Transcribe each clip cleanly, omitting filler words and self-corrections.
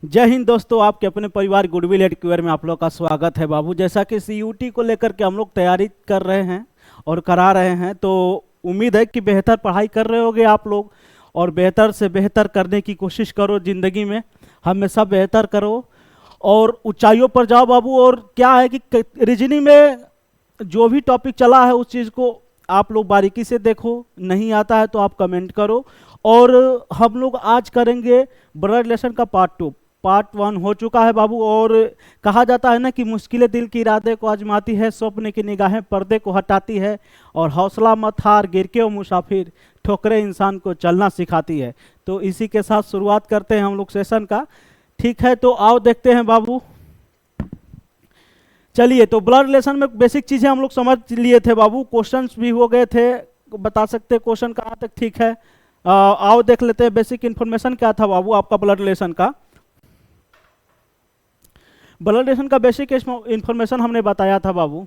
जय हिंद दोस्तों, आपके अपने परिवार गुडविल एडक्यूअर में आप लोग का स्वागत है बाबू। जैसा कि सीयूटी को लेकर के हम लोग तैयारी कर रहे हैं और करा रहे हैं, तो उम्मीद है कि बेहतर पढ़ाई कर रहे होगे आप लोग और बेहतर से बेहतर करने की कोशिश करो। ज़िंदगी में हमेशा बेहतर करो और ऊंचाइयों पर जाओ बाबू। और क्या है कि रीजनिंग में जो भी टॉपिक चला है उस चीज़ को आप लोग बारीकी से देखो। नहीं आता है तो आप कमेंट करो। और हम लोग आज करेंगे ब्लड रिलेशन का पार्ट 1 हो चुका है बाबू। और कहा जाता है ना कि मुश्किलें दिल के इरादे को आजमाती है, स्वप्न की निगाहें पर्दे को हटाती है, और हौसला मत हार, गिर के ओ मुसाफिर, ठोकरें इंसान को चलना सिखाती है। तो इसी के साथ शुरुआत करते हैं हम लोग सेशन का। ठीक है, तो आओ देखते हैं बाबू। चलिए, तो ब्लड रिलेशन में बेसिक चीजें हम लोग समझ लिए थे बाबू। क्वेश्चंस भी हो गए थे, बता सकते हैं क्वेश्चन कहाँ तक ठीक है। आओ देख लेते हैं बेसिक इन्फॉर्मेशन क्या था बाबू आपका ब्लड रिलेशन का। ब्लड रिलेशन का बेसिक इन्फॉर्मेशन हमने बताया था बाबू।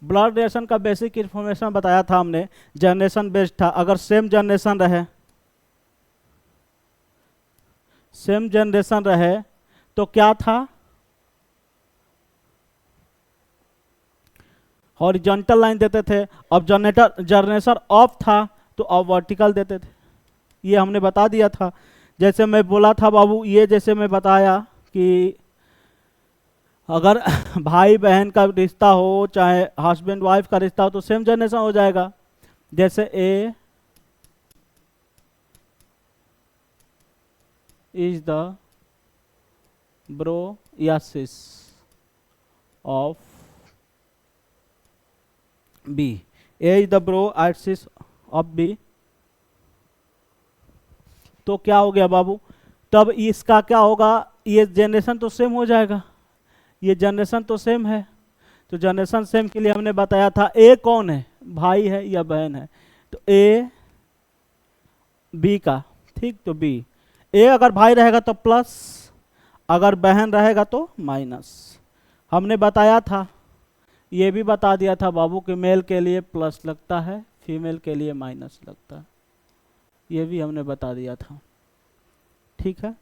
ब्लड रिलेशन का बेसिक इन्फॉर्मेशन बताया था हमने। जनरेशन बेस्ड था। अगर सेम जनरेशन रहे तो क्या था, हॉरिजॉन्टल लाइन देते थे। अब जनरेशन ऑफ था तो अब वर्टिकल देते थे। ये हमने बता दिया था। जैसे मैं बोला था बाबू, ये जैसे मैं बताया कि अगर भाई बहन का रिश्ता हो, चाहे हस्बैंड वाइफ का रिश्ता हो, तो सेम जनरेशन हो जाएगा। जैसे ए इज द ब्रो या sis of B. A is the bro and sis of B. तो क्या हो गया बाबू, तब इसका क्या होगा, ये जनरेशन तो सेम हो जाएगा। ये जनरेशन तो सेम है। तो जनरेशन सेम के लिए हमने बताया था ए कौन है, भाई है या बहन है। तो ए बी का, ठीक। तो बी, ए अगर भाई रहेगा तो प्लस, अगर बहन रहेगा तो माइनस। हमने बताया था, ये भी बता दिया था बाबू कि मेल के लिए प्लस लगता है, फीमेल के लिए माइनस लगता है। ये भी हमने बता दिया था, ठीक है।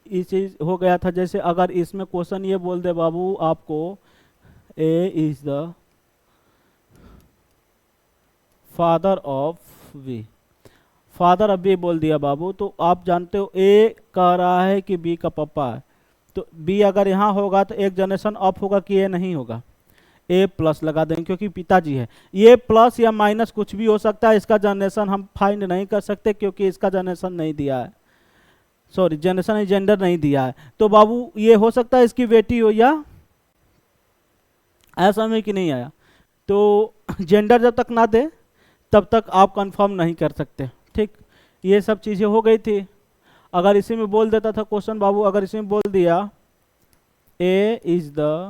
ये चीज हो गया था। जैसे अगर इसमें क्वेश्चन ये बोल दे बाबू आपको, A is the father of B, father अब बी बोल दिया बाबू, तो आप जानते हो ए कह रहा है कि बी का पापा है। तो बी अगर यहाँ होगा तो एक जनरेशन ऑफ होगा कि ए नहीं होगा, ए प्लस लगा देंगे क्योंकि पिताजी है। ये प्लस या माइनस कुछ भी हो सकता है, इसका जनरेशन हम फाइंड नहीं कर सकते क्योंकि इसका जनरेशन नहीं दिया है। सॉरी, जनरेशन जेंडर नहीं दिया है। तो बाबू ये हो सकता है इसकी बेटी हो, या ऐसा में कि नहीं आया। तो जेंडर जब तक ना दे तब तक आप कंफर्म नहीं कर सकते, ठीक। ये सब चीज़ें हो गई थी। अगर इसी में बोल देता था क्वेश्चन बाबू, अगर इसी में बोल दिया ए इज द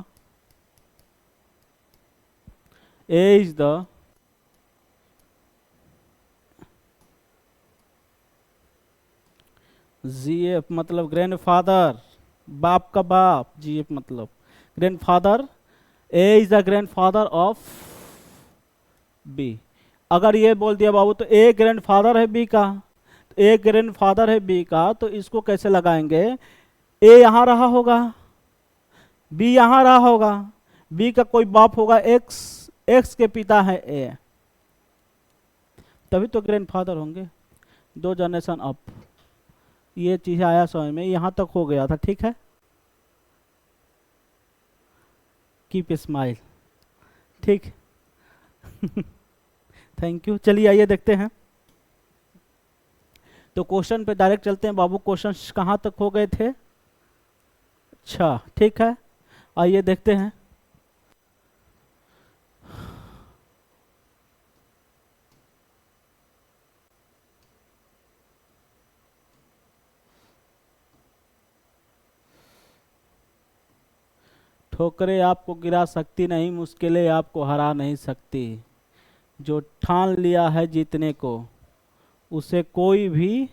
जीएफ, मतलब ग्रैंडफादर, बाप का बाप, जीएफ मतलब grandfather, A is the grandfather of B. अगर ये बोल दिया बाबू तो ए ग्रैंडफादर है बी का, तो ए ग्रैंडफादर है बी का, तो इसको कैसे लगाएंगे, ए यहां रहा होगा, बी यहां रहा होगा, बी का कोई बाप होगा एक्स, एक्स के पिता है ए, तभी तो ग्रैंडफादर होंगे। दो जनरेशन अप, ये चीज आया समझ में, यहां तक हो गया था, ठीक है। कीप स्माइल, ठीक। Thank you. चलिए आइए देखते हैं। तो क्वेश्चन पे डायरेक्ट चलते हैं बाबू। क्वेश्चंस कहाँ तक हो गए थे, अच्छा ठीक है, आइए देखते हैं। ठोकरें आपको गिरा सकती नहीं, मुश्किलें आपको हरा नहीं सकती। जो ठान लिया है जीतने को, उसे कोई भी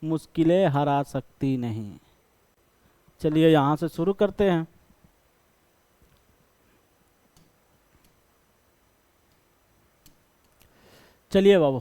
मुश्किलें हरा सकती नहीं। चलिए यहाँ से शुरू करते हैं। चलिए बाबू।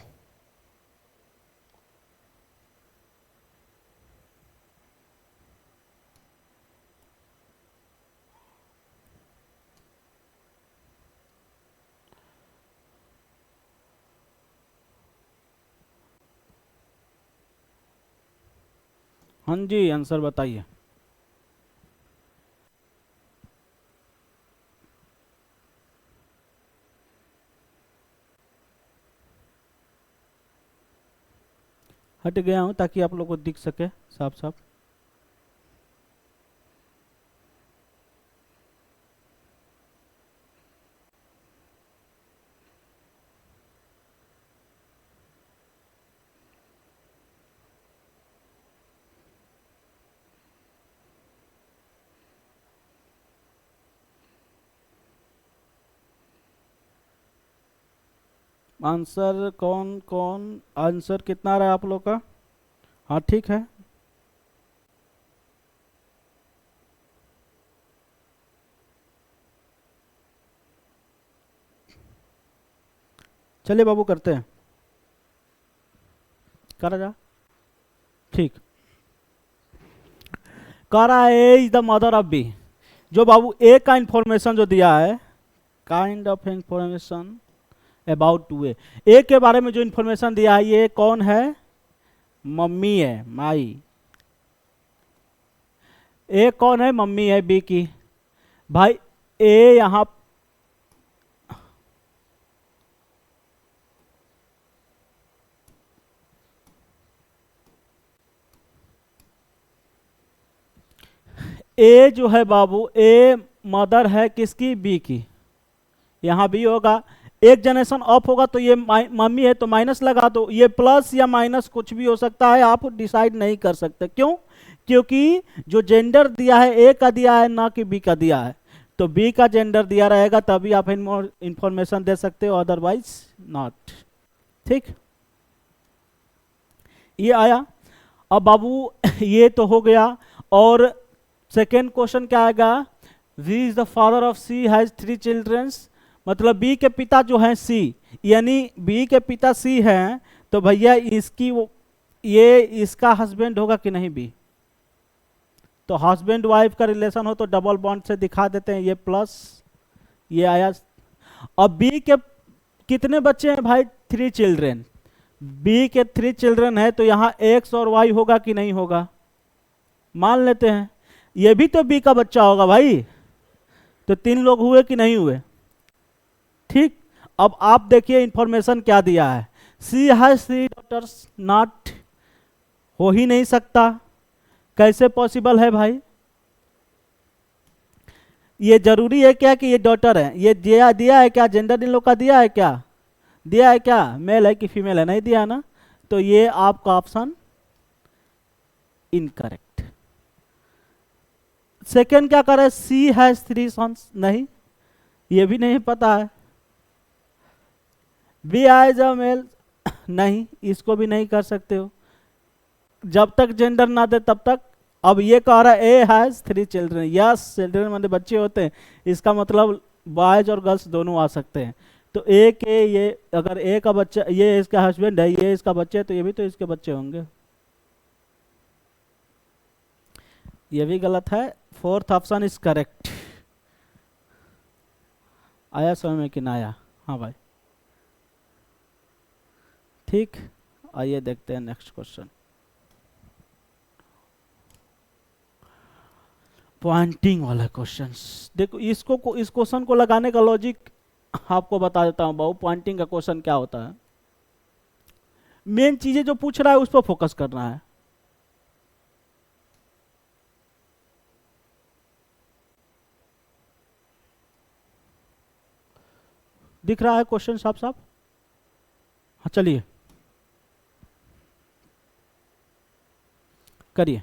हाँ जी, आंसर बताइए। हट गया हूँ ताकि आप लोग को दिख सके साफ साफ। आंसर कौन कौन, आंसर कितना रहा आप लोग का? हाँ ठीक है। चलिए बाबू करते हैं, करा जा। ठीक। करा A is the mother of B. जो बाबू ए का इंफॉर्मेशन जो दिया है, kind of information about to A के बारे में जो इंफॉर्मेशन दिया है, ये कौन है? मम्मी है, माई। ए कौन है? मम्मी है बी की। भाई ए यहां, ए जो है बाबू, ए मदर है किसकी? बी की। यहां बी होगा, एक जनरेशन ऑफ होगा तो ये मम्मी है तो माइनस लगा दो। ये प्लस या माइनस कुछ भी हो सकता है, आप डिसाइड नहीं कर सकते। क्यों? क्योंकि जो जेंडर दिया है ए का दिया है, ना कि बी का दिया है। तो बी का जेंडर दिया रहेगा तभी आप इंफॉर्मेशन दे सकते हो, अदरवाइज नॉट। ठीक, ये आया। अब बाबू ये तो हो गया। और सेकेंड क्वेश्चन क्या आएगा? B is the father of C has 3 childrens. मतलब बी के पिता जो हैं सी, यानी बी के पिता सी हैं, तो भैया इसकी ये इसका हस्बैंड होगा कि नहीं? बी तो हस्बैंड वाइफ का रिलेशन हो तो डबल बॉन्ड से दिखा देते हैं, ये प्लस, ये आया। अब बी के कितने बच्चे हैं भाई? 3 चिल्ड्रेन। बी के 3 चिल्ड्रन है तो यहां एक्स और वाई होगा कि नहीं होगा? मान लेते हैं ये भी तो बी का बच्चा होगा भाई। तो 3 लोग हुए कि नहीं हुए? ठीक। अब आप देखिए इंफॉर्मेशन क्या दिया है। सी हैज 3 डॉटर्स, नॉट, हो ही नहीं सकता। कैसे पॉसिबल है भाई? ये जरूरी है क्या कि ये डॉटर है? ये दिया दिया है क्या? जेंडर इन लोग का दिया है क्या? दिया है क्या? मेल है कि फीमेल है? नहीं दिया ना। तो ये आपका ऑप्शन इनकरेक्ट। सेकेंड क्या करे? सी हैज 3 सन्स, नहीं, ये भी नहीं पता है। बी एज अ मेल, नहीं, इसको भी नहीं कर सकते हो जब तक जेंडर ना दे तब तक। अब ये कह रहा है A has 3 children. Yes, children मतलब बच्चे होते हैं, इसका मतलब बॉयज और गर्ल्स दोनों आ सकते हैं। तो ए के ये, अगर ए का बच्चा, ये इसका हस्बैंड है, ये इसका बच्चे है, तो ये भी तो इसके बच्चे होंगे। ये भी गलत है। Fourth option is correct. आया समझ में कि ना आया? हाँ भाई। ठीक, आइए देखते हैं नेक्स्ट क्वेश्चन। पॉइंटिंग वाला क्वेश्चंस देखो, इस क्वेश्चन को लगाने का लॉजिक आपको बता देता हूं बाबू। पॉइंटिंग का क्वेश्चन क्या होता है? मेन चीजें जो पूछ रहा है उस पर फोकस करना है। दिख रहा है क्वेश्चन साफ साफ? हाँ चलिए करिए।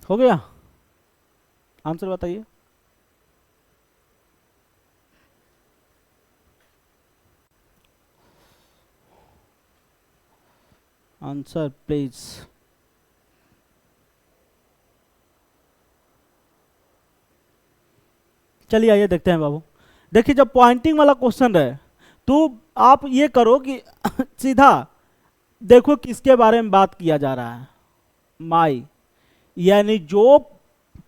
हो गया? आंसर बताइए। Answer please. चलिए आइए देखते हैं बाबू। देखिए जब पॉइंटिंग वाला क्वेश्चन है तो आप ये करो कि सीधा देखो किसके बारे में बात किया जा रहा है। माई, यानी जो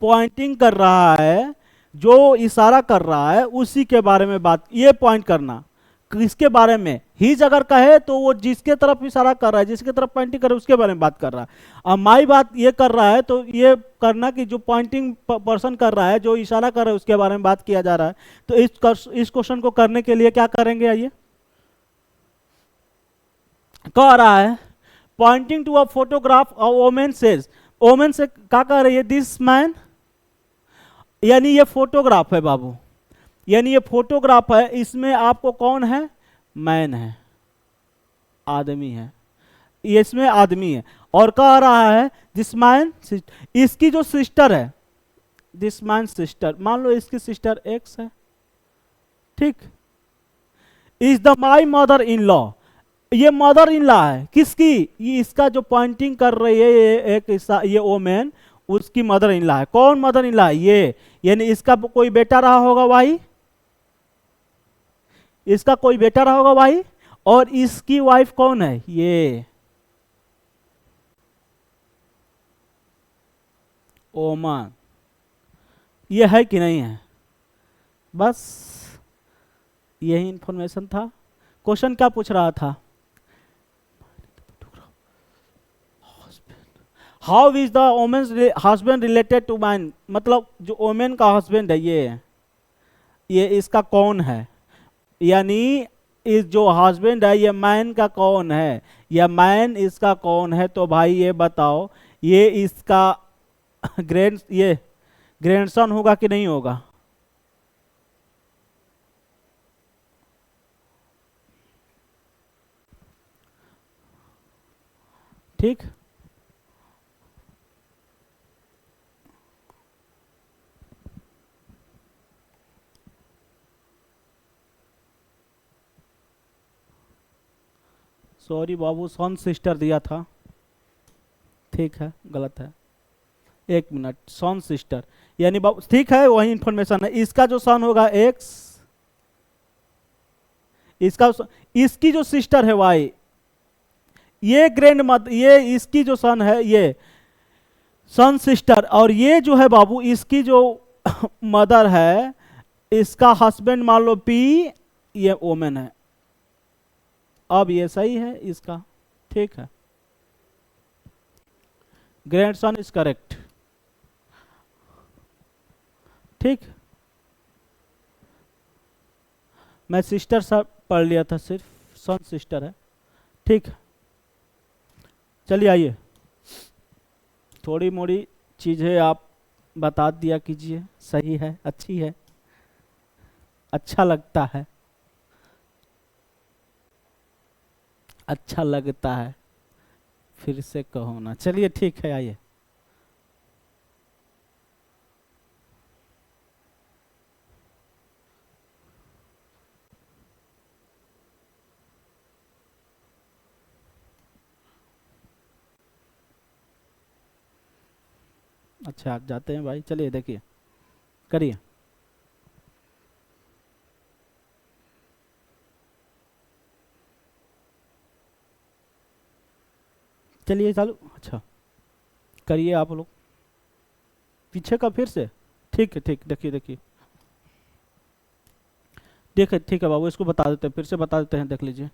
पॉइंटिंग कर रहा है, जो इशारा कर रहा है उसी के बारे में बात, ये पॉइंट करना किसके बारे में। हिज अगर कहे तो वो जिसके तरफ इशारा कर रहा है, जिसके तरफ पॉइंटिंग कर रहा है उसके बारे में बात कर रहा है। अब माई बात ये कर रहा है तो ये करना कि जो पॉइंटिंग पर्सन कर रहा है, जो इशारा कर रहा है उसके बारे में बात किया जा रहा है। तो इस क्वेश्चन को करने के लिए क्या करेंगे, आइए। कह रहा है pointing to a photograph of women says, women से क्या कह रही है, दिस मैन, यानी ये फोटोग्राफ है बाबू, यानी ये फोटोग्राफ है, इसमें आपको कौन है, मैन है, आदमी है, ये इसमें आदमी है। और कह रहा है दिस मैन, इसकी जो सिस्टर है, दिस मैन सिस्टर, मान लो इसकी सिस्टर एक्स है, ठीक, is the my mother in law, ये मदर इन लॉ है किसकी, ये इसका जो पॉइंटिंग कर रही है ये वोमेन, उसकी मदर इन लॉ है। कौन मदर इन लॉ है, ये, यानी इसका कोई बेटा रहा होगा भाई, इसका कोई बेटा रहा होगा भाई, और इसकी वाइफ कौन है, ये ओमान। ये है कि नहीं है, बस यही इंफॉर्मेशन था। क्वेश्चन क्या पूछ रहा था, how is the women's husband related to man, मतलब जो वोमेन का हस्बैंड है ये इसका कौन है, यानी इस जो हस्बैंड है ये मैन का कौन है, या मैन इसका कौन है। तो भाई ये बताओ ये इसका ये ग्रैंडसन होगा कि नहीं होगा, ठीक। सॉरी बाबू, सन सिस्टर दिया था, ठीक है, गलत है, एक मिनट, सन सिस्टर, यानी बाबू ठीक है वही इंफॉर्मेशन है। इसका जो सन होगा एक्स, इसकी जो सिस्टर है वाई, ये ग्रैंड मदर, ये इसकी जो सन है ये सन सिस्टर, और ये जो है बाबू इसकी जो मदर है, इसका हस्बैंड मान लो पी, ये वोमेन है। अब ये सही है इसका, ठीक है, ग्रैंडसन इज करेक्ट, ठीक। मैं सिस्टर सब पढ़ लिया था, सिर्फ सन सिस्टर है, ठीक। चलिए आइए, थोड़ी मोड़ी चीजें आप बता दिया कीजिए, सही है, अच्छी है, अच्छा लगता है, अच्छा लगता है, फिर से कहो ना। चलिए ठीक है, आइए। अच्छा आप जाते हैं भाई, चलिए देखिए, करिए। चलिए चालू, अच्छा करिए आप लोग, पीछे का फिर से, ठीक है, ठीक, देखिए देखिए, देखिए ठीक है बाबू, इसको बता देते हैं, फिर से बता देते हैं, देख लीजिए।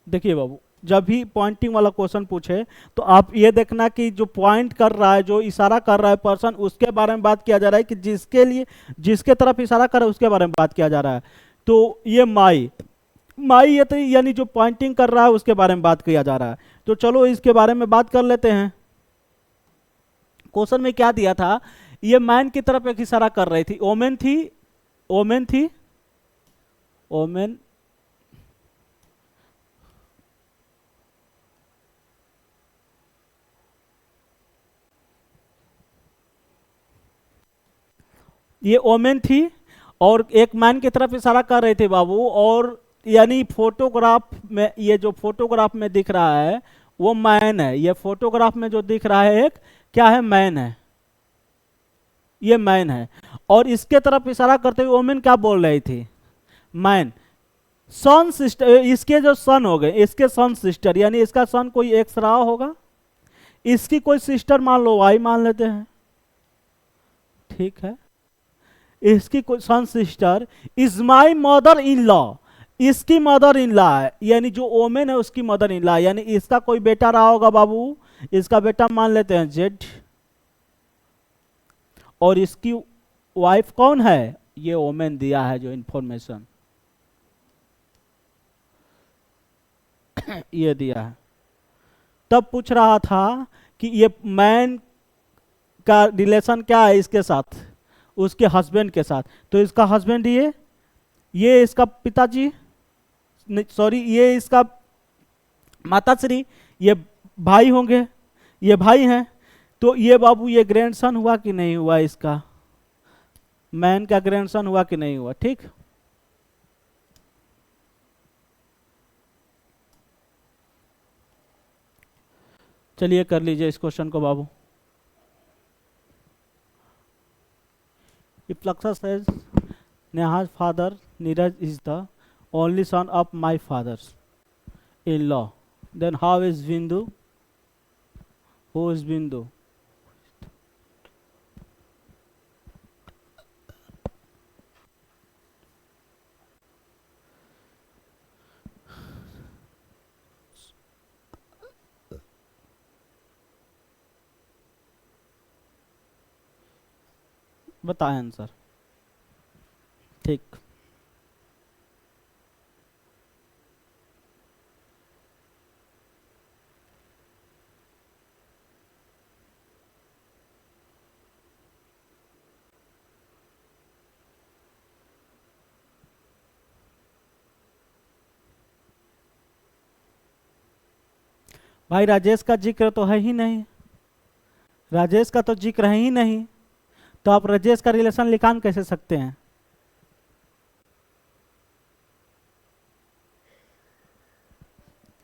देखिए बाबू, जब भी पॉइंटिंग वाला क्वेश्चन पूछे तो आप ये देखना कि जो पॉइंट कर रहा है, जो इशारा कर रहा है पर्सन, उसके बारे में बात किया जा रहा है, कि जिसके लिए, जिसके तरफ इशारा कर रहा है उसके बारे में बात किया जा रहा है। तो ये माई, माई ये तो यानी जो पॉइंटिंग कर रहा है उसके बारे में बात किया जा रहा है। तो चलो इसके बारे में बात कर लेते हैं। क्वेश्चन में क्या दिया था, ये मैन की तरफ एक इशारा कर रही थी, ओमेन थी, ओमेन थी, ओमेन, ये ओमेन थी और एक मैन की तरफ इशारा कर रहे थे बाबू। और यानी फोटोग्राफ में, ये जो फोटोग्राफ में दिख रहा है वो मैन है। ये फोटोग्राफ में जो दिख रहा है एक क्या है, मैन है, ये मैन है। और इसके तरफ इशारा करते हुए वोमेन क्या बोल रही थी, मैन। सन सिस्टर, इसके जो सन हो गए, इसके सन सिस्टर, यानी इसका सन कोई एक्स रहा होगा, इसकी कोई सिस्टर मान लो वाई मान लेते हैं, ठीक है। इसकी कोई son sister is my mother in law, इसकी मदर इन लॉ है, यानी जो ओमेन है उसकी मदर इन लॉ, यानी इसका कोई बेटा रहा होगा बाबू, इसका बेटा मान लेते हैं जेड। और इसकी वाइफ कौन है, ये ओमेन दिया है जो इंफॉर्मेशन ये दिया है। तब पूछ रहा था कि ये मैन का रिलेशन क्या है इसके साथ, उसके हस्बैंड के साथ। तो इसका हस्बैंड ये इसका पिताजी, सॉरी ये इसका माताश्री, ये भाई होंगे, ये भाई हैं। तो ये बाबू ये ग्रैंडसन हुआ कि नहीं हुआ, इसका मैन का ग्रैंडसन हुआ कि नहीं हुआ, ठीक। चलिए कर लीजिए इस क्वेश्चन को बाबू। If Lakshya says Neha's father Neeraj is the only son of my father's in-law, then how is Bindu? Who is Bindu? बताएं आंसर, ठीक। भाई राजेश का जिक्र तो है ही नहीं, राजेश का तो जिक्र है ही नहीं, तो आप राजेश का रिलेशन निकाल कैसे सकते हैं,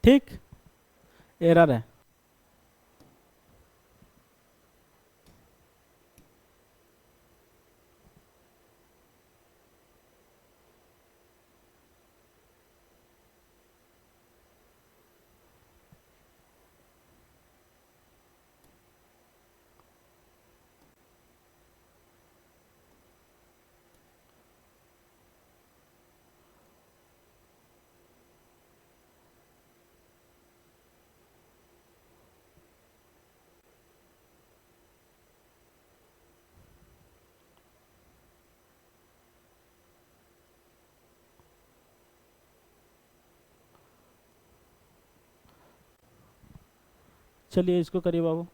ठीक, एरर है। चलिए इसको करिए बाबू।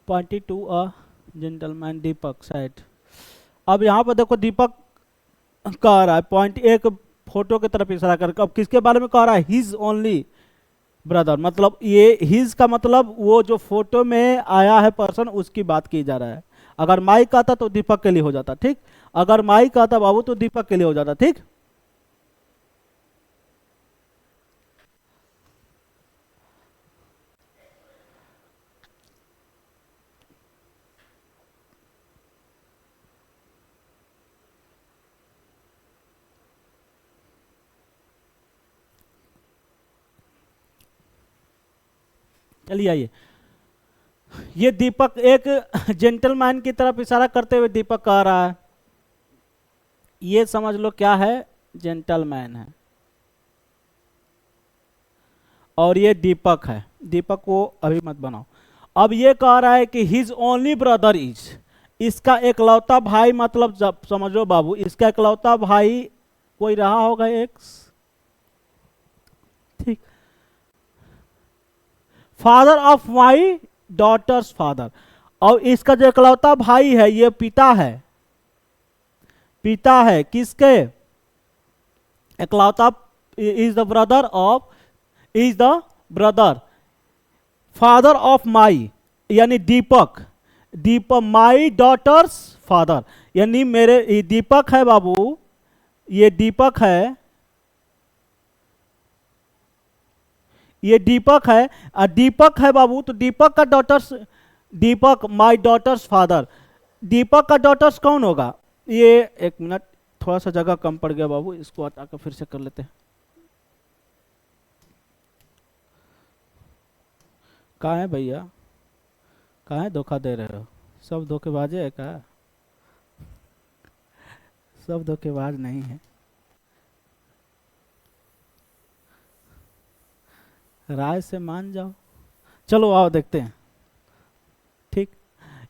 Pointy to a gentleman Deepak side. अब यहाँ पर देखो दीपक कह रहा है, पॉइंट एक फोटो की तरफ इशारा करके, अब किसके बारे में कह रहा है, हिज ओनली ब्रदर, मतलब ये हिज का मतलब वो जो फोटो में आया है पर्सन उसकी बात की जा रहा है। अगर माइक आता तो दीपक के लिए हो जाता, ठीक। अगर माइक आता बाबू तो दीपक के लिए हो जाता, ठीक। चलिए आइए, ये दीपक एक जेंटलमैन की तरफ इशारा करते हुए दीपक कह रहा है, ये समझ लो क्या है, जेंटलमैन है। और ये दीपक है, दीपक को अभी मत बनाओ। अब ये कह रहा है कि हिज ओनली ब्रदर इज, इसका एकलौता भाई मतलब समझो बाबू, इसका एकलौता भाई कोई रहा होगा एक्स, ठीक। Father of my daughter's father, और इसका जो एकलौता भाई है ये पिता है, पिता है किसके, एकलौता is the brother of, is the brother father of माई, यानी दीपक, दीपक माई डॉटर्स फादर, यानी मेरे दीपक है बाबू, ये दीपक है, ये दीपक है, दीपक है बाबू, तो दीपक का डॉटर्स, दीपक माई डॉटर्स फादर, दीपक का डॉटर्स कौन होगा, ये एक मिनट थोड़ा सा जगह कम पड़ गया बाबू, इसको हटाकर फिर से कर लेते हैं। कहाँ है भैया, कहाँ है, धोखा दे रहे हो, सब धोखेबाज है क्या, सब धोखेबाज नहीं है, राय से मान जाओ। चलो आओ देखते हैं, ठीक।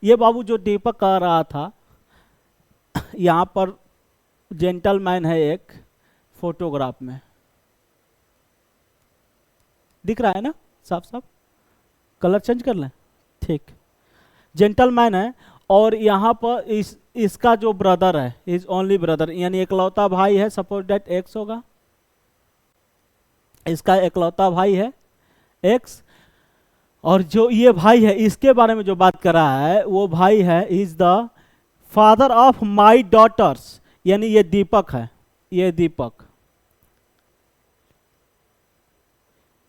ये बाबू जो दीपक कह रहा था, यहाँ पर जेंटलमैन है एक फोटोग्राफ में, दिख रहा है ना साफ साफ, कलर चेंज कर लें, ठीक। जेंटलमैन है, और यहाँ पर इसका जो ब्रदर है, इज ओनली ब्रदर, यानी एकलौता भाई है, सपोज दैट एक्स होगा, इसका एकलौता भाई है एक्स, और जो ये भाई है इसके बारे में जो बात कर रहा है वो भाई है is the father of my daughter's, यानी ये दीपक है, ये दीपक,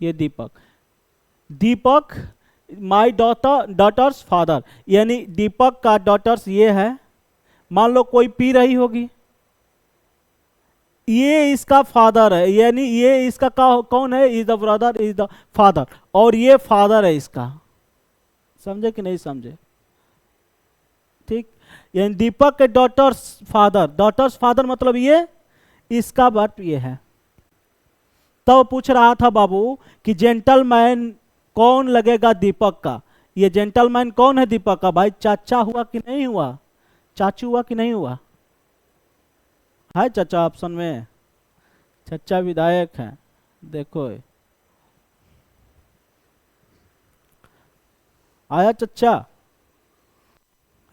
ये दीपक, दीपक माई डॉटर्स फादर, यानी दीपक का डॉटर्स ये है, मान लो कोई पी रही होगी, ये इसका फादर है, यानी ये इसका कौन है, is the brother is the father, और ये फादर है इसका, समझे कि नहीं समझे, ठीक। यानी दीपक के डॉटर्स फादर, डॉटर्स फादर मतलब ये इसका बट ये है। तो पूछ रहा था बाबू कि जेंटलमैन कौन लगेगा दीपक का, ये जेंटलमैन कौन है दीपक का, भाई चाचा हुआ कि नहीं हुआ, चाचू हुआ कि नहीं हुआ, है चाचा ऑप्शन में, चाचा विधायक हैं, देखो आया चाचा,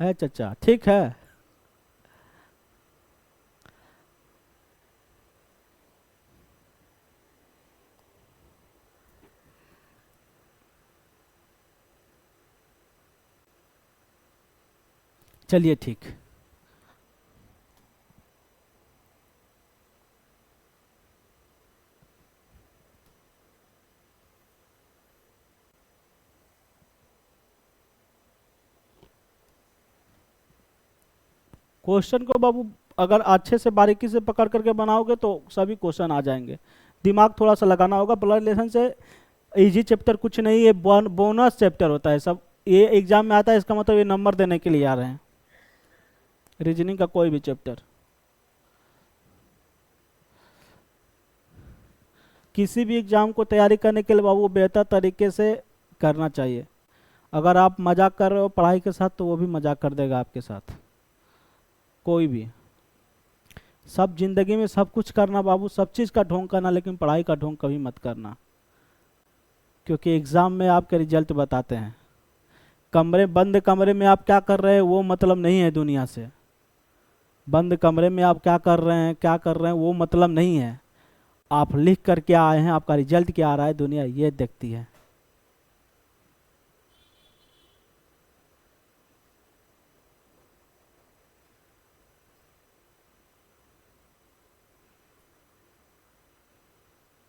है चाचा, ठीक है। चलिए ठीक, क्वेश्चन को बाबू अगर अच्छे से बारीकी से पकड़ करके बनाओगे तो सभी क्वेश्चन आ जाएंगे, दिमाग थोड़ा सा लगाना होगा, ब्लड रिलेशन से इजी चैप्टर कुछ नहीं है, बोनस चैप्टर होता है सब, ये एग्जाम में आता है, इसका मतलब ये नंबर देने के लिए आ रहे हैं, रीजनिंग का कोई भी चैप्टर, किसी भी एग्जाम को तैयारी करने के लिए बाबू बेहतर तरीके से करना चाहिए, अगर आप मजाक कर रहे हो पढ़ाई के साथ तो वो भी मजाक कर देगा आपके साथ, कोई भी, सब जिंदगी में सब कुछ करना बाबू, सब चीज़ का ढोंग करना, लेकिन पढ़ाई का ढोंग कभी मत करना, क्योंकि एग्ज़ाम में आपके रिजल्ट बताते हैं, बंद कमरे में आप क्या कर रहे हैं वो मतलब नहीं है दुनिया से, बंद कमरे में आप क्या कर रहे हैं, क्या कर रहे हैं वो मतलब नहीं है, आप लिख कर क्या आए हैं, आपका रिजल्ट क्या आ रहा है, दुनिया ये देखती है।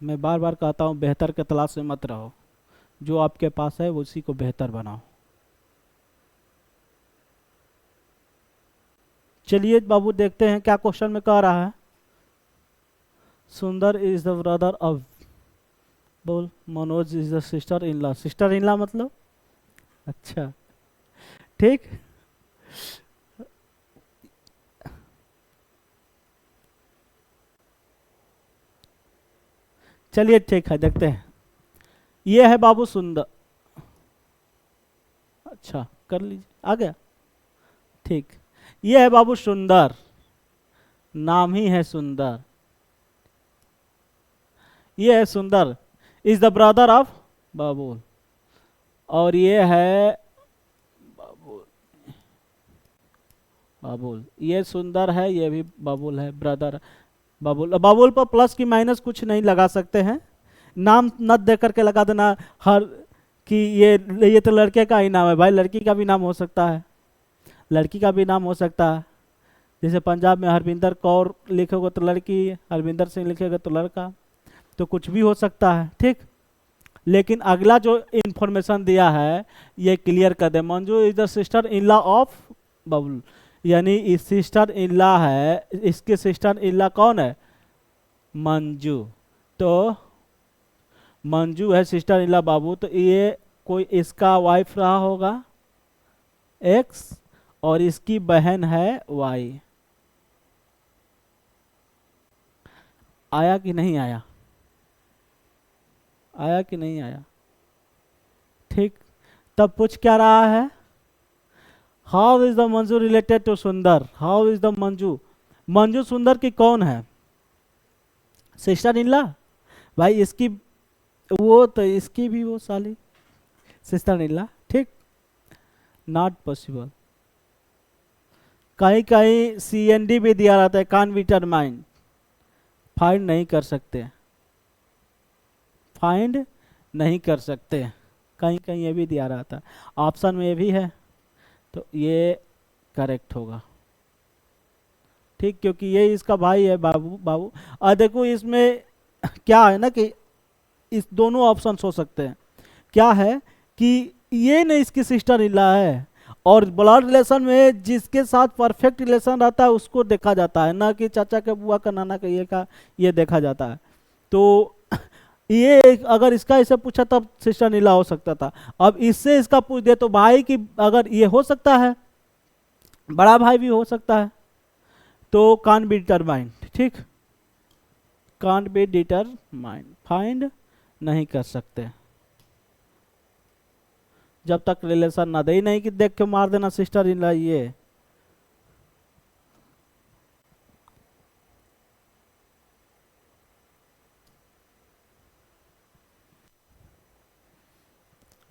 मैं बार बार कहता हूँ बेहतर के तलाश में मत रहो, जो आपके पास है उसी को बेहतर बनाओ। चलिए बाबू देखते हैं क्या क्वेश्चन में कह रहा है, सुंदर इज द ब्रदर ऑफ, बोल Manoj is the sister in law, sister in law मतलब, अच्छा ठीक, चलिए ठीक है देखते हैं, ये है बाबू सुंदर, अच्छा कर लीजिए, आ गया। ठीक, ये है बाबू सुंदर, नाम ही है सुंदर। ये है सुंदर, इज द ब्रदर ऑफ बाबुल। और ये है बाबुल, बाबुल, ये सुंदर है, ये भी बाबुल है, ब्रदर बाबुल। बाबुल पर प्लस की माइनस कुछ नहीं लगा सकते हैं, नाम न दे करके लगा देना हर कि ये तो लड़के का ही नाम है। भाई लड़की का भी नाम हो सकता है, लड़की का भी नाम हो सकता है। जैसे पंजाब में हरविंदर कौर लिखोगे तो लड़की, हरविंदर सिंह लिखेगा तो लड़का, तो कुछ भी हो सकता है। ठीक, लेकिन अगला जो इंफॉर्मेशन दिया है ये क्लियर कर दे, Manju is the sister in law of Babul, यानी इस सिस्टर इन लॉ है, इसके सिस्टर इन लॉ कौन है? मंजू। तो मंजू है सिस्टर इन लॉ बाबू, तो ये कोई इसका वाइफ रहा होगा एक्स, और इसकी बहन है वाई। आया कि नहीं आया? आया कि नहीं आया? ठीक, तब पूछ क्या रहा है? How is the Manju related to Sundar? How is the Manju, Manju Sundar की कौन है? Sister in law. भाई इसकी, वो तो इसकी भी वो साली सिस्टर इन लॉ। ठीक, नॉट पॉसिबल। कहीं कहीं CND भी दिया रहता है, कान बी डिटरमाइंड, फाइंड नहीं कर सकते, फाइंड नहीं कर सकते, कहीं कहीं ये भी दिया रहता है। ऑप्शन में ये भी है, तो ये करेक्ट होगा। ठीक, क्योंकि ये इसका भाई है बाबू। बाबू और देखो इसमें क्या है ना कि इस दोनों ऑप्शन हो सकते हैं। क्या है कि ये नहीं इसकी सिस्टर इन लॉ है, और ब्लड रिलेशन में जिसके साथ परफेक्ट रिलेशन रहता है उसको देखा जाता है, ना कि चाचा के बुआ का नाना का ये का, ये देखा जाता है। तो ये अगर इसका इसे पूछा तब सिस्टर इन लॉ हो सकता था, अब इससे इसका पूछ दे तो भाई की, अगर ये हो सकता है, बड़ा भाई भी हो सकता है, तो कान बी डिटरमाइंड। ठीक, कांट बी डिटरमाइंड, फाइंड नहीं कर सकते जब तक रिलेशन ना दे ही नहीं कि देख के मार देना सिस्टर इन लॉ। ये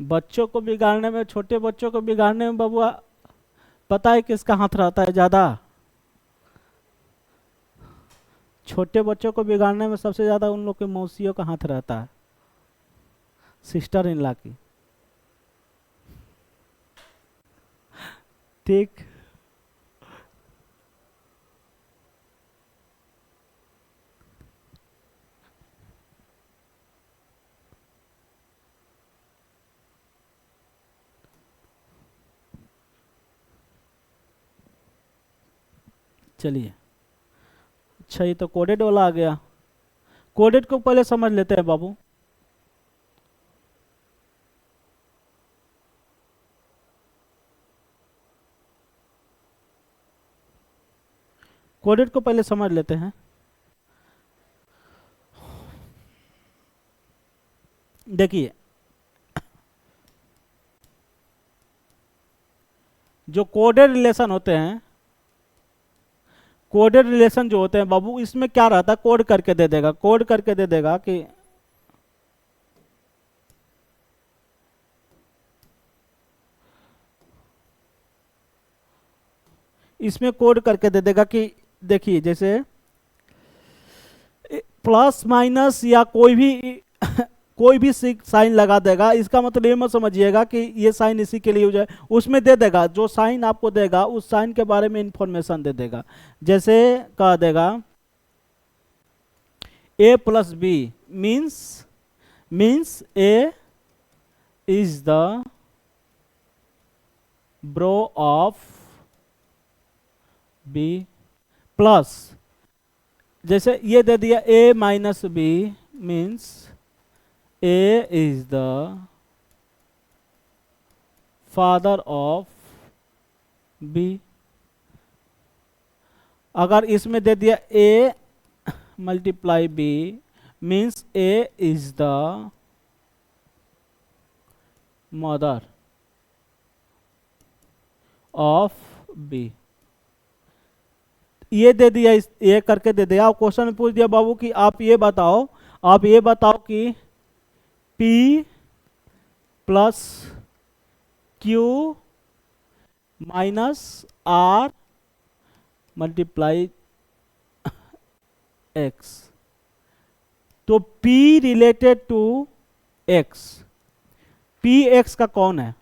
बच्चों को बिगाड़ने में, छोटे बच्चों को बिगाड़ने में बबुआ पता है किसका हाथ रहता है ज्यादा? छोटे बच्चों को बिगाड़ने में सबसे ज्यादा उन लोग के मौसियों का हाथ रहता है, सिस्टर इन लॉ की। ठीक, चलिए। अच्छा, ये तो कोडेड वाला आ गया, कोडेड को पहले समझ लेते हैं बाबू। कोडेड को पहले समझ लेते हैं। देखिए, जो कोडेड रिलेशन होते हैं, कोडेड रिलेशन जो होते हैं बाबू, इसमें क्या रहता है, कोड करके दे देगा, कोड करके दे देगा कि इसमें कोड करके दे देगा कि देखिए जैसे प्लस माइनस या कोई भी कोई भी साइन लगा देगा, इसका मतलब ये मत समझिएगा कि ये साइन इसी के लिए हो जाए, उसमें दे देगा, जो साइन आपको देगा उस साइन के बारे में इंफॉर्मेशन दे देगा। जैसे कह देगा a plus B means a is the bro of b, plus जैसे ये दे दिया a minus B means A is the father of B। अगर इसमें दे दिया A multiply B means A is the mother of B, ये दे दिया, ये करके दे दिया। क्वेश्चन में पूछ दिया बाबू कि आप ये बताओ कि P plus Q minus R multiply X, तो P related to X, P X का कौन है,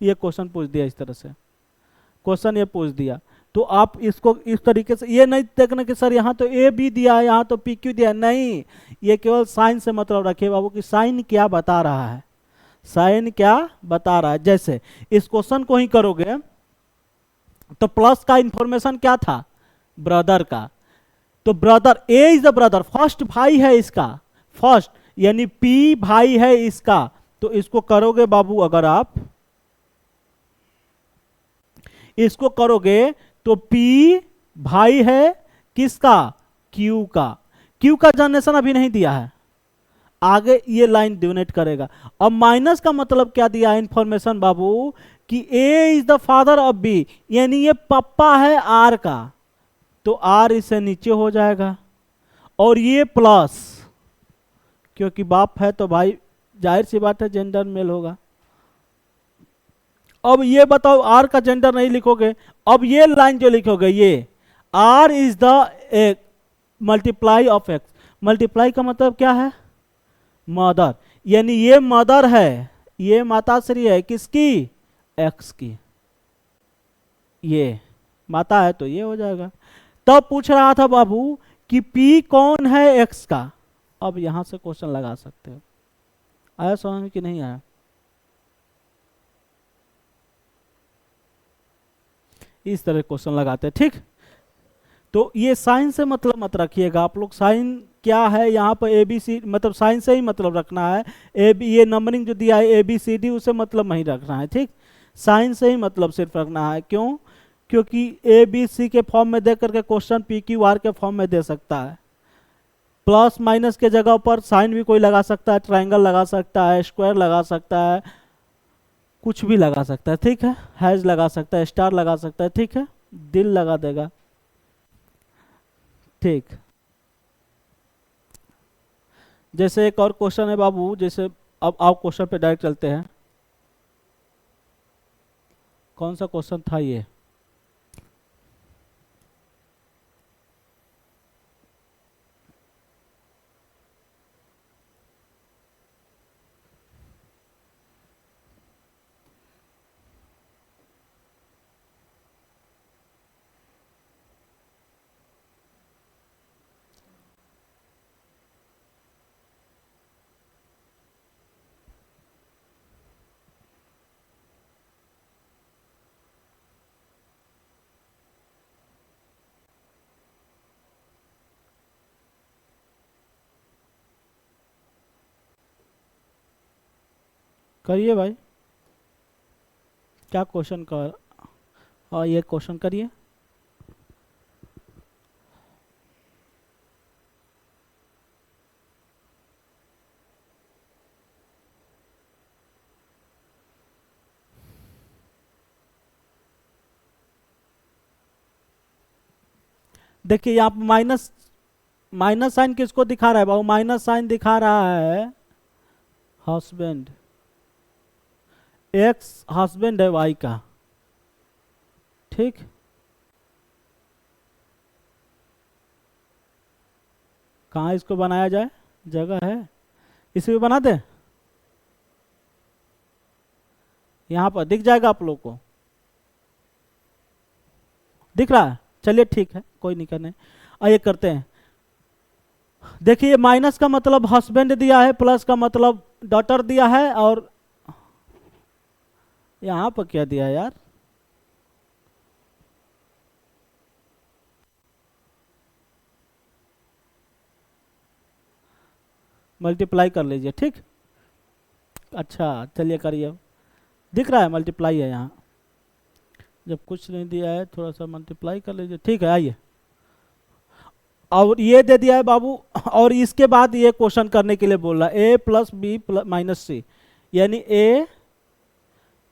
ये क्वेश्चन पूछ दिया। इस तरह से क्वेश्चन ये पूछ दिया, तो आप इसको इस तरीके से ये नहीं देखना कि सर यहाँ तो ए बी दिया है, यहाँ तो पी क्यू दिया है, नहीं, ये केवल साइन से मतलब रखिए बाबू कि साइन क्या बता रहा है, साइन क्या बता रहा है। जैसे इस क्वेश्चन को ही करोगे तो प्लस का इंफॉर्मेशन क्या था, ब्रदर का, तो brother A is the brother, first भाई है इसका, फर्स्ट यानी पी भाई है इसका, तो इसको करोगे बाबू, अगर आप इसको करोगे तो P भाई है किसका, Q का, Q का जनरेशन अभी नहीं दिया है, आगे ये लाइन डोनेट करेगा। अब माइनस का मतलब क्या दिया है इंफॉर्मेशन बाबू कि A is the father of B, यानी ये पापा है R का, तो R इससे नीचे हो जाएगा, और ये प्लस, क्योंकि बाप है तो भाई जाहिर सी बात है जेंडर मेल होगा। अब ये बताओ R का जेंडर नहीं लिखोगे, अब ये लाइन जो लिखोगे ये R is the multiply of X, multiply का मतलब क्या है, मदर, यानी ये मदर है, ये माताश्री है किसकी, X की, ये माता है तो ये हो जाएगा। तब पूछ रहा था बाबू कि P कौन है X का, अब यहां से क्वेश्चन लगा सकते हो, आया समझ में कि नहीं आया, इस तरह क्वेश्चन लगाते हैं, ठीक। तो ये साइन से मतलब मत रखिएगा आप लोग, साइन क्या है यहाँ पर ए बी सी, मतलब साइन से ही मतलब रखना है, ए बी, ये नंबरिंग जो दिया है ए बी सी डी, उसे मतलब नहीं रखना है, ठीक, साइन से ही मतलब सिर्फ रखना है। क्यों, क्योंकि ए बी सी के फॉर्म में दे करके क्वेश्चन पी क्यू आर के फॉर्म में दे सकता है, प्लस माइनस के जगह पर साइन भी कोई लगा सकता है, ट्राइंगल लगा सकता है, स्क्वायर लगा सकता है, कुछ भी लगा सकता है, ठीक है, हैज लगा सकता है, स्टार लगा सकता है, ठीक है, दिल लगा देगा, ठीक। जैसे एक और क्वेश्चन है बाबू, जैसे अब आप क्वेश्चन पे डायरेक्ट चलते हैं, कौन सा क्वेश्चन था ये, करिए भाई, क्या क्वेश्चन कर, और ये क्वेश्चन करिए। देखिए यहाँ पर माइनस, माइनस साइन किसको दिखा रहा है बाबू, माइनस साइन दिखा रहा है हस्बैंड, एक्स हस्बैंड है वाई का, ठीक, कहाँ इसको बनाया जाए, जगह है, इसे भी बना दे, यहां पर दिख जाएगा आप लोग को, दिख रहा है, चलिए ठीक है, कोई नहीं करने, आइए करते हैं। देखिए माइनस का मतलब हस्बैंड दिया है, प्लस का मतलब डॉटर दिया है, और यहां पर क्या दिया है यार, मल्टीप्लाई कर लीजिए, ठीक, अच्छा चलिए करिए, दिख रहा है मल्टीप्लाई है यहाँ, जब कुछ नहीं दिया है थोड़ा सा मल्टीप्लाई कर लीजिए, ठीक है। आइए, और ये दे दिया है बाबू, और इसके बाद ये क्वेश्चन करने के लिए बोल रहा है, ए प्लस बी माइनस सी, यानी ए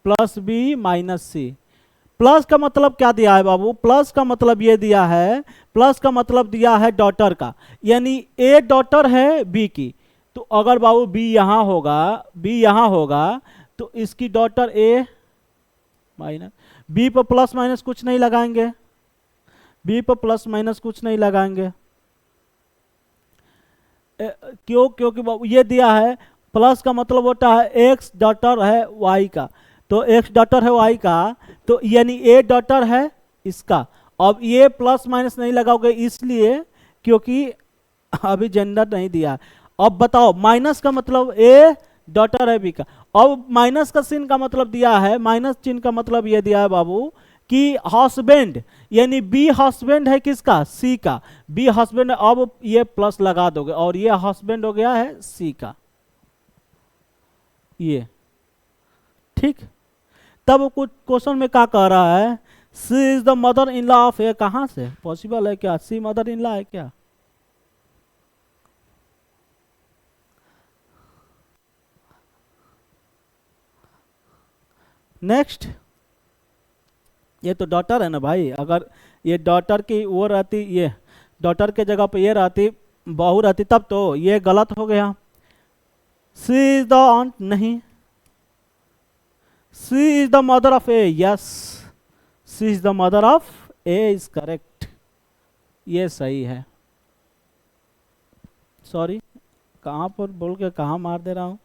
प्लस बी माइनस सी, प्लस का मतलब क्या दिया है बाबू, प्लस का मतलब ये दिया है, प्लस का मतलब दिया है डॉटर का, यानी ए डॉटर है बी की। तो अगर बाबू बी यहां होगा, बी यहां होगा, तो इसकी डॉटर ए माइनस, बी पर प्लस माइनस कुछ नहीं लगाएंगे, बी पर प्लस माइनस कुछ नहीं लगाएंगे। क्यों? क्योंकि बाबू ये दिया है, प्लस का मतलब होता है एक्स डॉटर है वाई का, तो एक्स डॉटर है वाई का, तो यानी ए डॉटर है इसका। अब ये प्लस माइनस नहीं लगाओगे इसलिए क्योंकि अभी जेंडर नहीं दिया। अब बताओ माइनस का मतलब ए डॉटर है बी का। अब माइनस का चिन्ह का मतलब दिया है, माइनस चिन्ह का मतलब ये दिया है बाबू कि हस्बैंड, यानी बी हस्बैंड है किसका, सी का, बी हस्बैंड। अब ये प्लस लगा दोगे और ये हस्बैंड हो गया है सी का, ये ठीक। तब कुछ क्वेश्चन में क्या कह रहा है, C is the mother in law of A, कहां से पॉसिबल है क्या, सी मदर इन लॉ है क्या? नेक्स्ट, ये तो डॉटर है ना भाई, अगर ये डॉटर की वो रहती, ये डॉटर के जगह पे ये रहती, बहू रहती, तब तो ये गलत हो गया। सी इज द ऑन्ट नहीं, C is the mother of A, yes, C is the mother of A is correct, ये सही है। सॉरी, कहां पर बोल के कहां मार दे रहा हूं।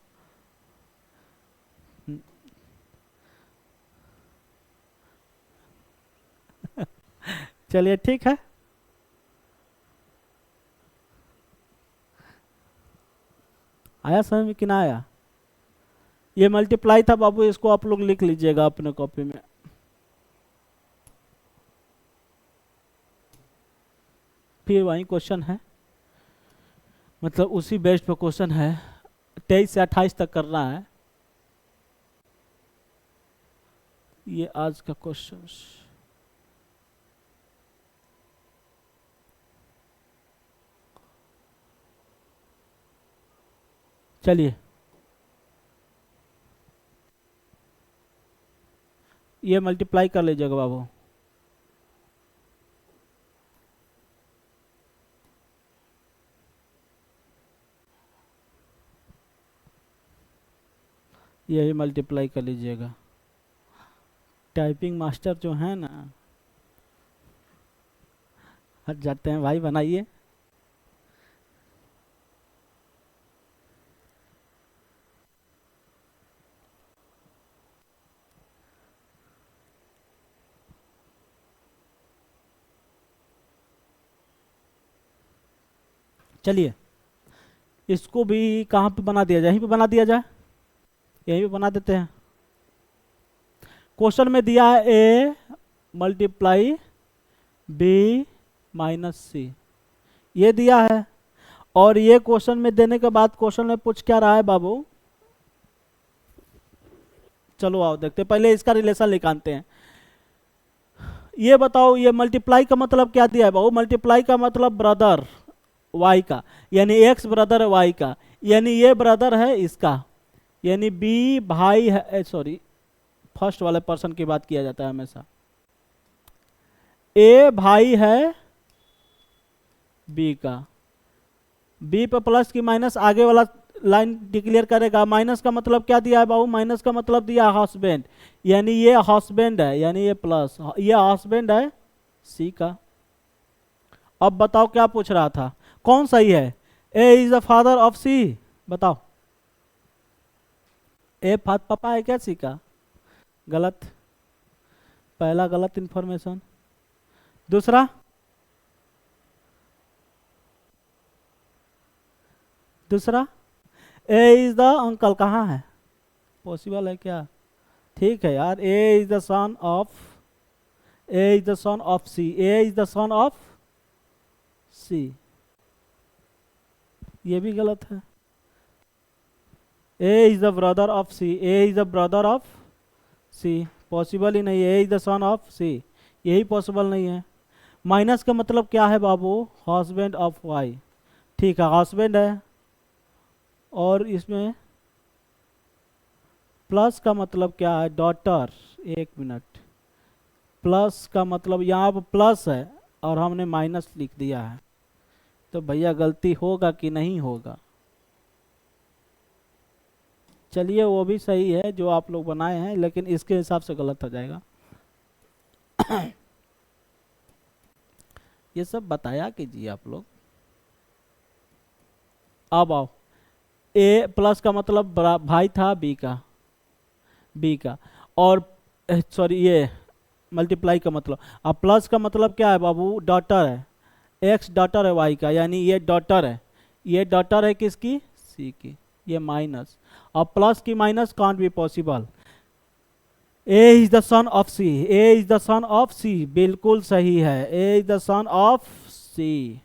चलिए ठीक है, आया समझ में कि ना आया? ये मल्टीप्लाई था बाबू, इसको आप लोग लिख लीजिएगा अपने कॉपी में। फिर वही क्वेश्चन है, मतलब उसी बेस पे क्वेश्चन है, 23 से 28 तक करना है ये आज का क्वेश्चन। चलिए, ये मल्टीप्लाई कर लीजिएगा बाबू। यही मल्टीप्लाई कर लीजिएगा। टाइपिंग मास्टर जो है ना, हट जाते हैं भाई, बनाइए। चलिए, इसको भी कहाँ पे बना दिया जाए, यहीं पे बना दिया जाए, यहीं पे बना देते हैं। क्वेश्चन में दिया है ए मल्टीप्लाई बी माइनस सी, ये दिया है। और ये क्वेश्चन में देने के बाद क्वेश्चन में पूछ क्या रहा है बाबू, चलो आओ देखते हैं, पहले इसका रिलेशन निकालते हैं। ये बताओ, ये मल्टीप्लाई का मतलब क्या दिया है बाबू, मल्टीप्लाई का मतलब ब्रदर वाई का, यानी एक्स ब्रदर है वाई का, यानी ये ब्रदर है इसका, यानी बी भाई है, सॉरी फर्स्ट वाले पर्सन की बात किया जाता है हमेशा, ए भाई है बी का, बी पे प्लस की माइनस आगे वाला लाइन डिक्लेयर करेगा। माइनस का मतलब क्या दिया है बाबू, माइनस का मतलब दिया है हस्बैंड, यानी ये हस्बैंड है, यानी ये प्लस, ये हस्बैंड है सी का। अब बताओ क्या पूछ रहा था, कौन सही है, A is the father of सी, बताओ ए पापा है क्या सी का? गलत, पहला गलत इंफॉर्मेशन। दूसरा, दूसरा ए इज द अंकल, कहाँ है, पॉसिबल है क्या? ठीक है यार, A is the son of, A is the son of C, A is the son of C, ये भी गलत है। A is the brother of C, A is the brother of C, possible ही नहीं है, A is the son of C, यही possible नहीं है। माइनस का मतलब क्या है बाबू, हस्बैंड ऑफ वाई, ठीक है हस्बैंड है, और इसमें प्लस का मतलब क्या है, डॉटर, एक मिनट, प्लस का मतलब यहाँ पर प्लस है और हमने माइनस लिख दिया है, तो भैया गलती होगा कि नहीं होगा? चलिए वो भी सही है जो आप लोग बनाए हैं, लेकिन इसके हिसाब से गलत हो जाएगा। ये सब बताया कीजिए आप लोग। अब आओ, ए प्लस का मतलब भाई था बी का, और सॉरी ये मल्टीप्लाई का मतलब। अब प्लस का मतलब क्या है बाबू? डॉटर है, एक्स डॉटर है वाई का, यानी ये डॉटर है, ये डॉटर है किसकी? सी की। ये माइनस, अब प्लस की minus can't be possible. A is the son of C, A is the son of C, बिल्कुल सही है, A is the son of C.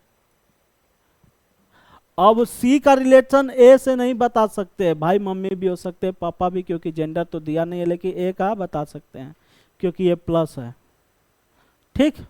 अब सी का रिलेशन ए से नहीं बता सकते भाई, मम्मी भी हो सकते हैं, पापा भी, क्योंकि जेंडर तो दिया नहीं है, लेकिन ए का बता सकते हैं क्योंकि ये प्लस है। ठीक,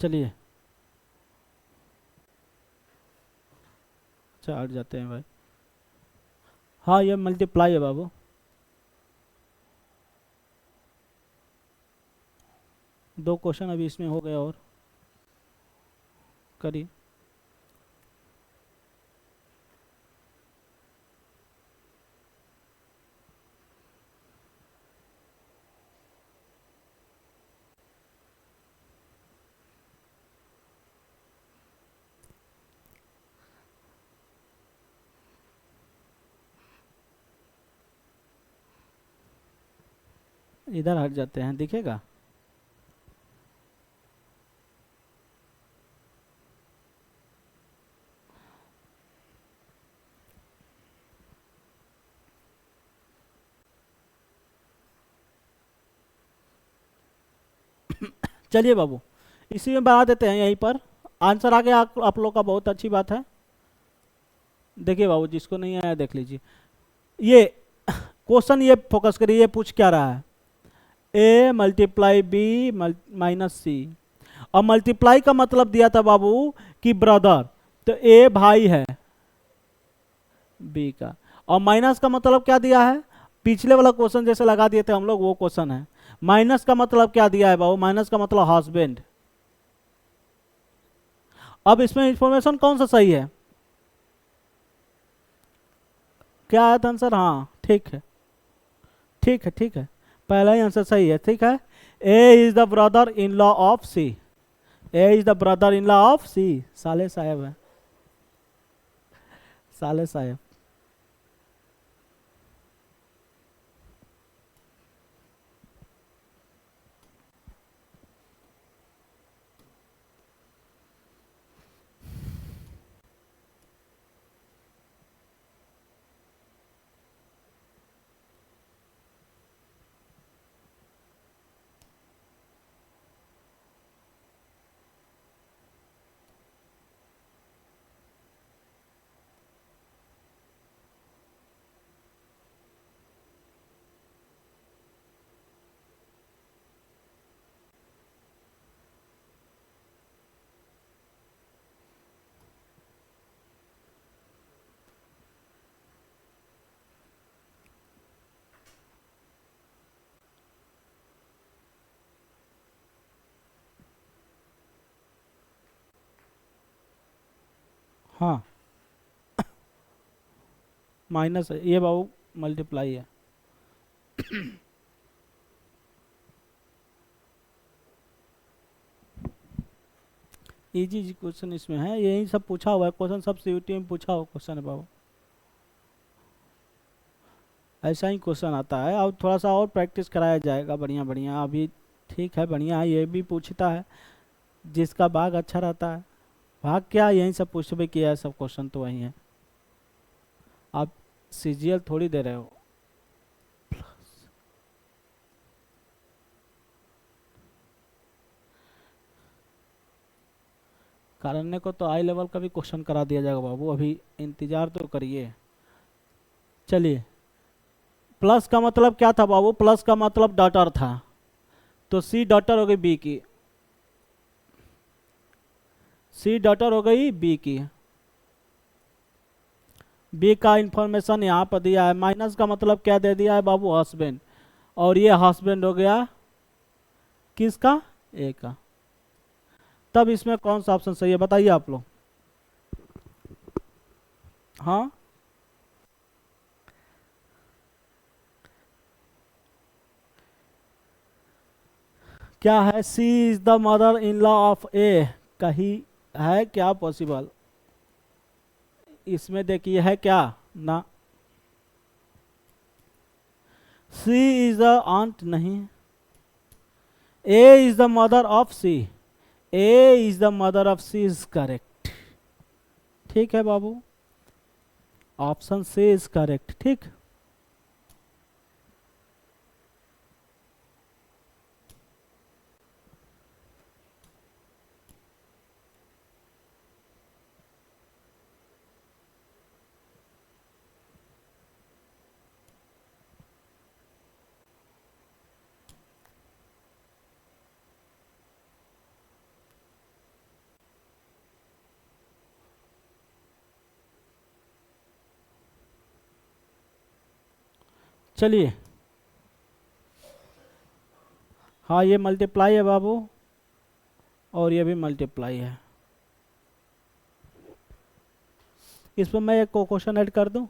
चलिए अच्छा हट जाते हैं भाई। हाँ ये मल्टीप्लाई है बाबू। दो क्वेश्चन अभी इसमें हो गए, और करिए। इधर हट जाते हैं, दिखेगा? चलिए बाबू, इसी में बना देते हैं यहीं पर। आंसर आ गया आप लोग का, बहुत अच्छी बात है। देखिए बाबू, जिसको नहीं आया देख लीजिए। ये क्वेश्चन ये फोकस करिए, ये पूछ क्या रहा है? ए मल्टीप्लाई बी माइनस सी। और मल्टीप्लाई का मतलब दिया था बाबू कि ब्रदर, तो ए भाई है बी का, और माइनस का मतलब क्या दिया है? पिछले वाला क्वेश्चन जैसे लगा दिए थे हम लोग, वो क्वेश्चन है। माइनस का मतलब क्या दिया है बाबू? माइनस का मतलब हस्बैंड। अब इसमें इंफॉर्मेशन कौन सा सही है? क्या आया था आंसर? हाँ ठीक है, ठीक है, ठीक है, पहला ही आंसर सही है, ठीक है। A is the brother in law of C, A is the brother in law of C. साले साहब है, साले साहब। हाँ माइनस है ये बाबू, मल्टीप्लाई है। इजी जी क्वेश्चन इसमें है, यही सब पूछा हुआ है क्वेश्चन, सब सीयूटी में पूछा हुआ क्वेश्चन है बाबू। ऐसा ही क्वेश्चन आता है, और थोड़ा सा और प्रैक्टिस कराया जाएगा, बढ़िया बढ़िया। अभी ठीक है, बढ़िया है, ये भी पूछता है जिसका भाग अच्छा रहता है। भाग क्या, यही सब पूछ भी किया है, सब क्वेश्चन तो वही है। आप सीजीएल थोड़ी दे रहे हो। करने को तो आई लेवल का भी क्वेश्चन करा दिया जाएगा बाबू, अभी इंतजार तो करिए। चलिए, प्लस का मतलब क्या था बाबू? प्लस का मतलब डॉटर था, तो सी डॉटर हो गई बी की, सी डॉटर हो गई बी की। बी का इंफॉर्मेशन यहाँ पर दिया है। माइनस का मतलब क्या दे दिया है बाबू? हस्बैंड, और ये हस्बैंड हो गया किसका? ए का। तब इसमें कौन सा ऑप्शन सही है बताइए आप लोग। हाँ, क्या है? C is the mother in law of A, कहीं है क्या पॉसिबल? इसमें देखिए है क्या ना, सी इज द आंट नहीं, A is the mother of C, A is the mother of C is correct. ठीक है बाबू, ऑप्शन सी इज करेक्ट। ठीक, चलिए। हाँ, ये मल्टीप्लाई है बाबू, और ये भी मल्टीप्लाई है। इस पर मैं एक क्वेश्चन ऐड कर दूं।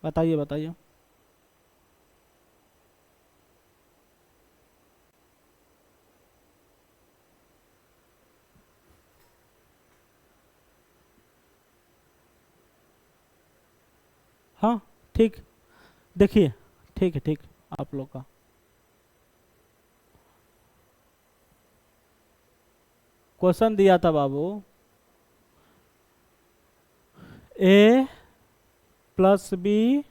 बताइए बताइए। हाँ ठीक, देखिए, ठीक है, ठीक, आप लोग का क्वेश्चन दिया था बाबू, ए प्लस बी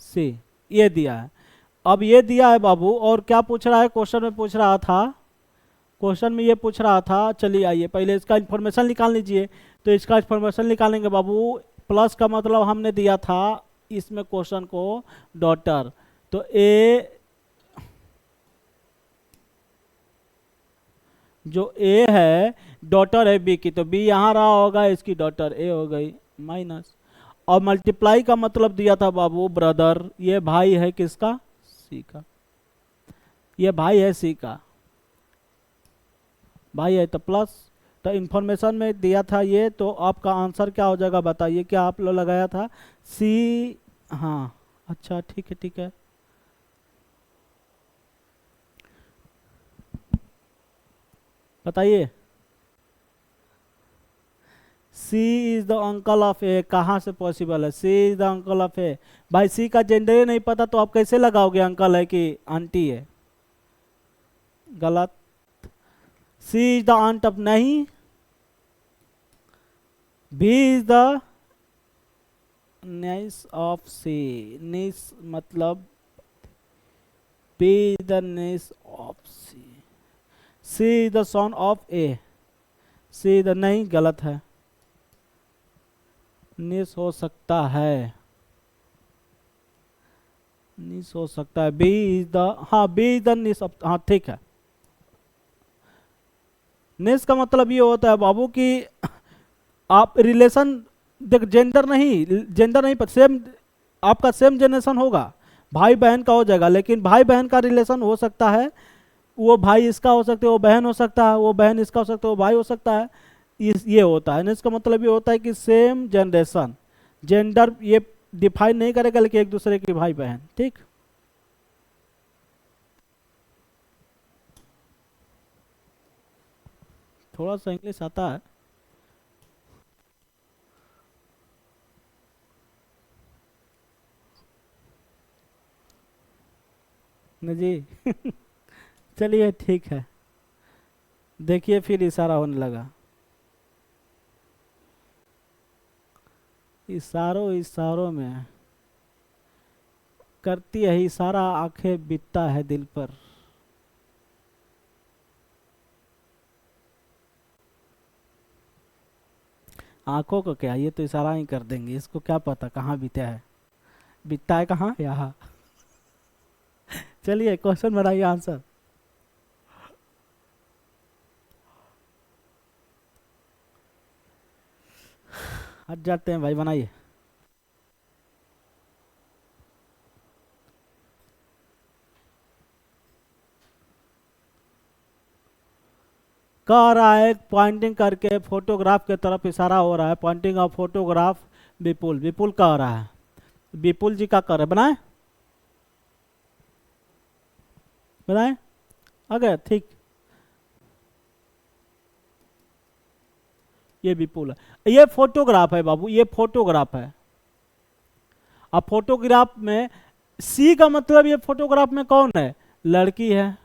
सी, ये दिया है। अब ये दिया है बाबू, और क्या पूछ रहा है? क्वेश्चन में पूछ रहा था, क्वेश्चन में ये पूछ रहा था। चलिए आइए पहले इसका इंफॉर्मेशन निकाल लीजिए। तो इसका इंफॉर्मेशन निकालेंगे बाबू। प्लस का मतलब हमने दिया था इसमें क्वेश्चन को डॉटर, तो ए, जो ए है डॉटर है बी की, तो बी यहाँ रहा होगा, इसकी डॉटर ए हो गई माइनस। और मल्टीप्लाई का मतलब दिया था बाबू ब्रदर, ये भाई है किसका? सी का, ये भाई है सी का, भाई है तो प्लस। तो इंफॉर्मेशन में दिया था ये, तो आपका आंसर क्या हो जाएगा बताइए? क्या आप लोग लगाया था? सी। हाँ, अच्छा ठीक है, ठीक है। बताइए। सी इज द अंकल ऑफ ए, कहाँ से पॉसिबल है? C is the uncle of ए, भाई सी का जेंडर ही नहीं पता तो आप कैसे लगाओगे अंकल है कि आंटी है? गलत। C is the aunt of, नहीं, B is the niece of C, niece मतलब B is the niece of C, C is the son of A, C is the, नहीं गलत है, निस हो सकता है, निस हो सकता है, बी इज द, हाँ B is the niece of, हाँ ठीक है। निस का मतलब ये होता है बाबू कि आप रिलेशन, देख जेंडर नहीं, जेंडर नहीं पर सेम, आपका सेम जनरेशन होगा, भाई बहन का हो जाएगा, लेकिन भाई बहन का रिलेशन हो सकता है, वो भाई इसका हो सकता है, वो बहन हो सकता है, वो बहन इसका हो सकता है, वो भाई हो सकता है। ये होता है, इसका मतलब ये होता है कि सेम जनरेशन, जेंडर ये डिफाइन नहीं करेगा, लेकिन एक दूसरे के भाई बहन। ठीक, थोड़ा सा इंग्लिश आता है न जी। चलिए ठीक है, देखिए फिर इशारा होने लगा। इशारों इशारों में करती है इशारा, आंखें बीतता है दिल पर। आंखों को क्या, ये तो इशारा ही कर देंगे, इसको क्या पता कहाँ बीता है, बीतता है कहाँ, यहाँ। चलिए क्वेश्चन बनाइए, आंसर। हट जाते हैं भाई, बनाइए। कह रहा है पॉइंटिंग करके फोटोग्राफ की तरफ इशारा हो रहा है, पॉइंटिंग ऑफ फोटोग्राफ। विपुल, विपुल कह रहा है, विपुल जी का कर रहे, बनाए बनाए, आ गया ठीक। ये विपुल है, ये फोटोग्राफ है बाबू, ये फोटोग्राफ है। अब फोटोग्राफ में सी का मतलब, ये फोटोग्राफ में कौन है, लड़की है,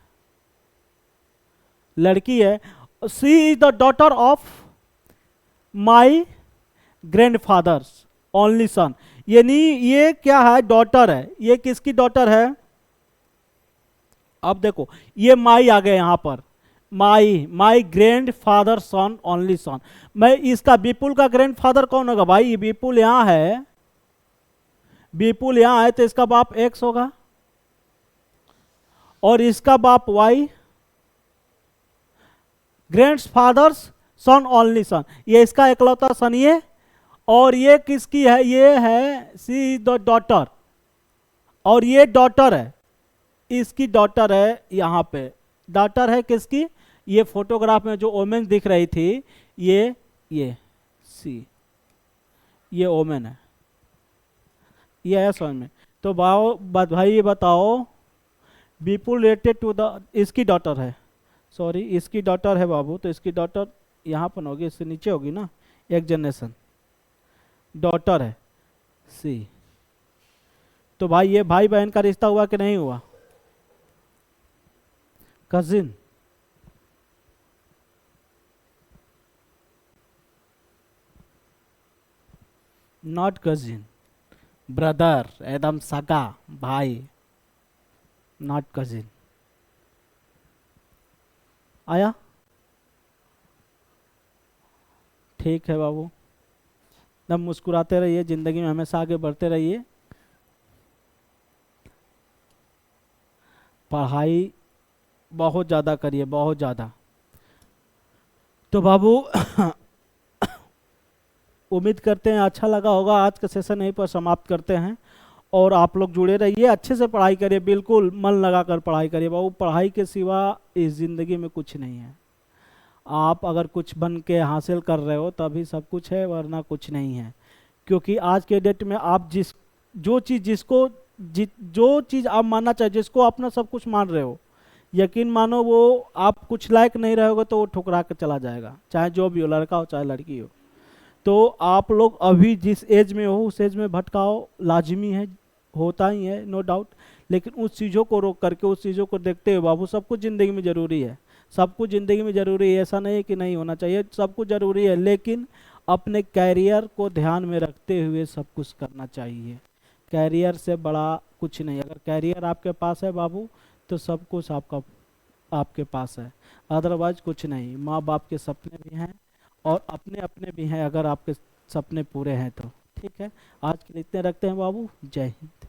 लड़की है। C is the daughter of my grandfather's only son, यानी ये क्या है, डॉटर है। ये किसकी डॉटर है, अब देखो ये माई आ गया यहां पर, my, my grand father son only son. मैं इसका विपुल का ग्रैंड फादर कौन होगा भाई, ये विपुल यहां है, विपुल यहां है तो इसका बाप एक्स होगा, और इसका बाप वाई, ग्रैंड फादर्स सन ओनली सन, ये इसका इकलौता सन ये। और ये किसकी है, ये है सी द डॉटर, और ये डॉटर है, इसकी डॉटर है यहां पे, डॉटर है किसकी, ये फोटोग्राफ में जो ओमेन दिख रही थी, ये सी, ये ओमेन है, ये है समझ में। तो भाई ये बताओ, विपुल रिलेटेड टू द, इसकी डॉटर है, सॉरी इसकी डॉटर है बाबू, तो इसकी डॉटर यहाँ पर होगी, इससे नीचे होगी ना, एक जनरेशन, डॉटर है सी। तो भाई ये भाई बहन का रिश्ता हुआ कि नहीं हुआ, कजिन, नॉट कजिन, ब्रदर, एकदम सगा भाई, नॉट कजिन। आया, ठीक है बाबू, एकदम मुस्कुराते रहिए, जिंदगी में हमेशा आगे बढ़ते रहिए, पढ़ाई बहुत ज़्यादा करिए, बहुत ज़्यादा। तो बाबू उम्मीद करते हैं अच्छा लगा होगा, आज का सेशन यहीं पर समाप्त करते हैं। और आप लोग जुड़े रहिए, अच्छे से पढ़ाई करिए, बिल्कुल मन लगा कर पढ़ाई करिए बाबू, पढ़ाई के सिवा इस ज़िंदगी में कुछ नहीं है। आप अगर कुछ बन के हासिल कर रहे हो तभी सब कुछ है, वरना कुछ नहीं है। क्योंकि आज के डेट में आप जो चीज़ जो चीज़ आप मानना चाहे, जिसको अपना सब कुछ मान रहे हो, यकीन मानो वो आप कुछ लायक नहीं रहोगे तो वो ठुकरा के चला जाएगा, चाहे जो भी हो, लड़का हो चाहे लड़की हो। तो आप लोग अभी जिस एज में हो उस एज में भटकाओ लाजमी है, होता ही है, नो डाउट। लेकिन उस चीज़ों को रोक करके, उस चीज़ों को देखते हुए बाबू, सब कुछ ज़िंदगी में ज़रूरी है, सब कुछ ज़िंदगी में ज़रूरी है, ऐसा नहीं है कि नहीं होना चाहिए, सब कुछ ज़रूरी है, लेकिन अपने कैरियर को ध्यान में रखते हुए सब कुछ करना चाहिए। कैरियर से बड़ा कुछ नहीं, अगर कैरियर आपके पास है बाबू तो सब कुछ आपके पास है, अदरवाइज कुछ नहीं। माँ बाप के सपने भी हैं और अपने अपने भी हैं, अगर आपके सपने पूरे हैं तो। ठीक है, आज के लिए इतने रखते हैं बाबू, जय हिंद।